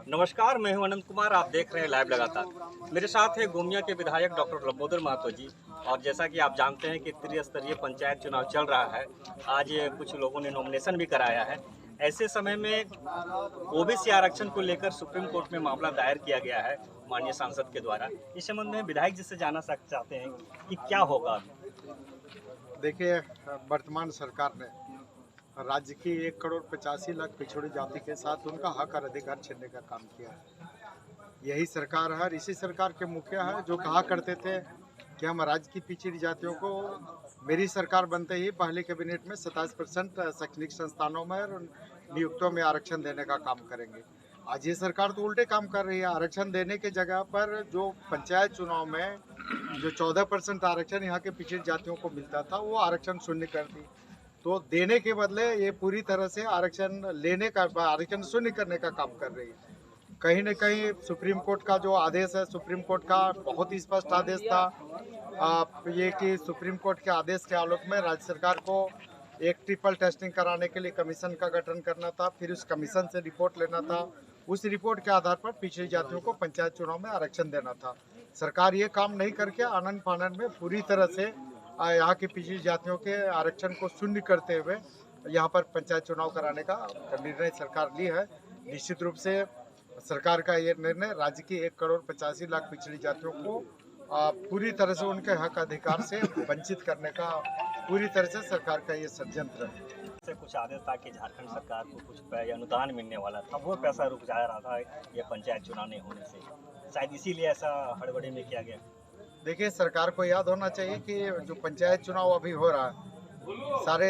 नमस्कार, मैं हूं अनंत कुमार। आप देख रहे हैं लाइव लगातार। मेरे साथ है गोमिया के विधायक डॉक्टर लंबोदर महतो जी। और जैसा कि आप जानते हैं कि त्रिस्तरीय पंचायत चुनाव चल रहा है। आज ये कुछ लोगों ने नॉमिनेशन भी कराया है। ऐसे समय में ओबीसी आरक्षण को लेकर सुप्रीम कोर्ट में मामला दायर किया गया है माननीय सांसद के द्वारा। इस संबंध में विधायक जी से जानना चाहते हैं कि क्या होगा। देखिए, वर्तमान सरकार ने राज्य की 1,85,00,000 पिछड़ी जाति के साथ उनका हक और अधिकार छीनने का काम किया है। यही सरकार है और इसी सरकार के मुखिया है जो कहा करते थे कि हम राज्य की पिछड़ी जातियों को मेरी सरकार बनते ही पहले कैबिनेट में 27% शैक्षणिक संस्थानों में और नियुक्तों में आरक्षण देने का काम करेंगे। आज ये सरकार तो उल्टे काम कर रही है। आरक्षण देने के जगह पर जो पंचायत चुनाव में जो 14% आरक्षण यहाँ के पिछड़ी जातियों को मिलता था वो आरक्षण शून्य कर दी। तो देने के बदले ये पूरी तरह से आरक्षण शून्य करने का काम कर रही है। कहीं न कहीं सुप्रीम कोर्ट का जो आदेश है, सुप्रीम कोर्ट का बहुत ही स्पष्ट आदेश था ये कि सुप्रीम कोर्ट के आदेश के आलोक में राज्य सरकार को एक ट्रिपल टेस्टिंग कराने के लिए कमीशन का गठन करना था। फिर उस कमीशन से रिपोर्ट लेना था। उस रिपोर्ट के आधार पर पिछड़ी जातियों को पंचायत चुनाव में आरक्षण देना था। सरकार ये काम नहीं करके आनन फानन में पूरी तरह से यहाँ की पिछड़ी जातियों के आरक्षण को शून्य करते हुए यहाँ पर पंचायत चुनाव कराने का निर्णय सरकार ली है। निश्चित रूप से सरकार का ये निर्णय राज्य की 1,85,00,000 पिछड़ी जातियों को पूरी तरह से उनके हक अधिकार से वंचित करने का पूरी तरह से सरकार का ये षड्यंत्र है। से कुछ आदेश था कि झारखंड सरकार को कुछ अनुदान मिलने वाला था, वो पैसा रुक जा रहा था ये पंचायत चुनाव नहीं होने से। शायद इसीलिए ऐसा हड़बड़ी में किया गया। देखिए, सरकार को याद होना चाहिए कि जो पंचायत चुनाव अभी हो रहा है, सारे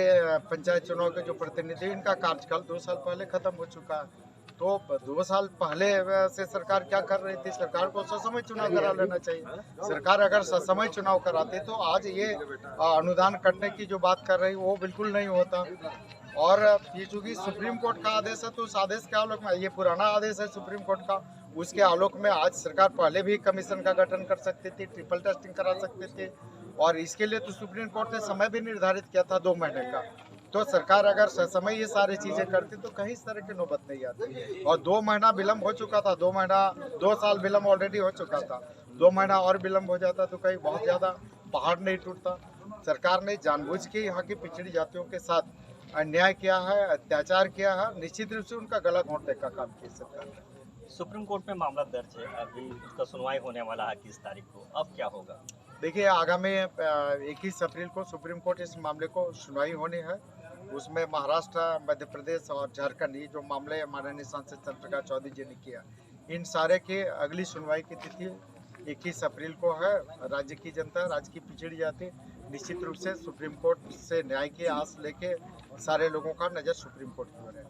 पंचायत चुनाव के जो प्रतिनिधि इनका कार्यकाल 2 साल पहले खत्म हो चुका है। तो 2 साल पहले से सरकार क्या कर रही थी? सरकार को ससमय चुनाव करा लेना चाहिए। सरकार अगर ससमय चुनाव कराती तो आज ये अनुदान कटने की जो बात कर रही वो बिल्कुल नहीं होता। और ये चूंकि सुप्रीम कोर्ट का आदेश है तो उस आदेश के आलोक में, ये पुराना आदेश है सुप्रीम कोर्ट का, उसके आलोक में आज सरकार पहले भी कमीशन का गठन कर सकती थी, ट्रिपल टेस्टिंग करा सकती थी। और इसके लिए तो सुप्रीम कोर्ट ने समय भी निर्धारित किया था 2 महीने का। तो सरकार अगर समय ये सारी चीजें करती तो कहीं इस तरह की नौबत नहीं आती। और 2 महीना विलम्ब हो चुका था, 2 साल विलम्ब ऑलरेडी हो चुका था। 2 महीना और विलम्ब हो जाता तो कहीं बहुत ज्यादा पहाड़ नहीं टूटता। सरकार ने जानबूझ के यहाँ की पिछड़ी जातियों के साथ अन्याय किया है, अत्याचार किया है। निश्चित रूप से उनका गला घोंटने का काम किया सरकार ने। सुप्रीम कोर्ट में मामला दर्ज है, अभी उसका सुनवाई होने वाला है 30 तारीख को। अब क्या होगा? देखिए, आगामी 21 अप्रैल को सुप्रीम कोर्ट इस मामले को सुनवाई होनी है। उसमें महाराष्ट्र, मध्य प्रदेश और झारखंड, ये जो मामले माननीय सांसद चंद्रप्रकाश चौधरी जी ने किया, इन सारे के अगली सुनवाई की तिथि 21 अप्रैल को है। राज्य की जनता, राज्य की पिछड़ी जाति निश्चित रूप से सुप्रीम कोर्ट से न्याय की आस लेके सारे लोगों का नज़र सुप्रीम कोर्ट की ओर है।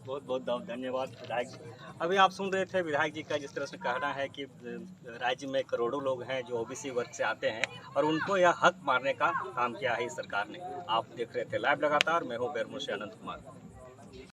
बहुत बहुत धन्यवाद विधायक जी। अभी आप सुन रहे थे विधायक जी का जिस तरह से कहना है कि राज्य में करोड़ों लोग हैं जो ओबीसी वर्ग से आते हैं और उनको यह हक मारने का काम किया है इस सरकार ने। आप देख रहे थे लाइव लगातार। मैं हूँ बेरमो से अनंत कुमार।